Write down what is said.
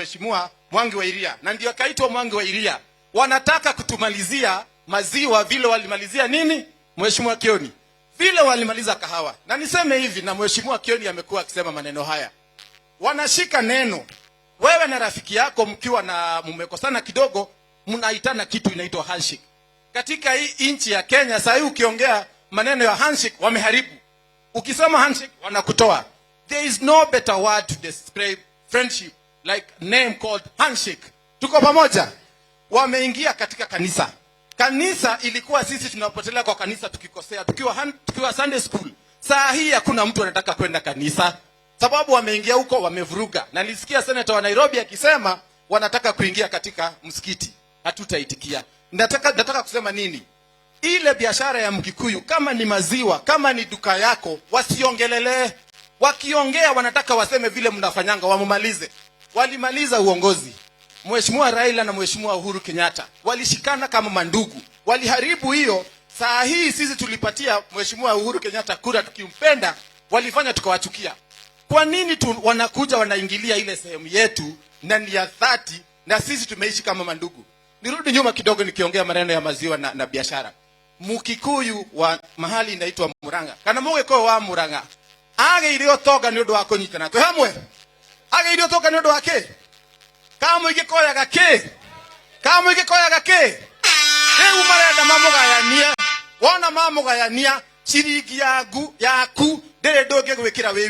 mheshimiwa Mwangi wa Iria, na ndio akaitwa Mwangi wa Iria. Wanataka kutumalizia maziwa vile walimalizia nini mheshimiwa Kioni, vile walimaliza kahawa. Na niseme hivi, na mheshimiwa Kioni amekuwa akisema maneno haya, wanashika neno. Wewe na rafiki yako mkiwa na mmekosana kidogo, mnaitana kitu inaitwa handshake. Katika hii nchi ya Kenya sasa ukiongea maneno ya handshake wameharibu. Ukisema handshake wanakutoa. There is no better word to describe friendship like name called handshake. Tuko pamoja? Wameingia katika kanisa. Kanisa ilikuwa sisi tunapotelea kwa kanisa tukikosea, tukiwa Sunday school. Saa hii hakuna mtu anataka kwenda kanisa. Sababu wameingia huko wamevuruga. Na nilisikia senator wa Nairobi akisema wanataka kuingia katika msikiti. Hatutaitikia. Nataka kusema nini? Ile biashara ya Mkikuyu, kama ni maziwa, kama ni duka yako, wasiongelele. Wakiongea wanataka waseme vile mnafanyanga, wamumalize. Walimaliza uongozi. Mheshimiwa Raila na Mheshimiwa Uhuru Kenyatta walishikana kama mandugu. Waliharibu hiyo. Saa hii sisi tulipatia Mheshimiwa Uhuru Kenyatta kura tukimpenda, walifanya tukawachukia. Kwa nini wanakuja wanaingilia ile sehemu yetu na ni ya 30 na sisi tumeishi kama mandugu? Nirudi nyuma kidogo nikiongea maneno ya maziwa na biashara. Mukikuyu wa mahali inaitwa Murang'a. Kana muge ko wa Murang'a. Age irio toga ni undu wa kunyitana. Twe hamwe. Age irio toga ni undu wa ki? Kama igikoyaga ki? Kama igikoyaga ki? Riu marenda mamugayania. Wona mamugayania ciringi yaku ndire ndungi gwikira wi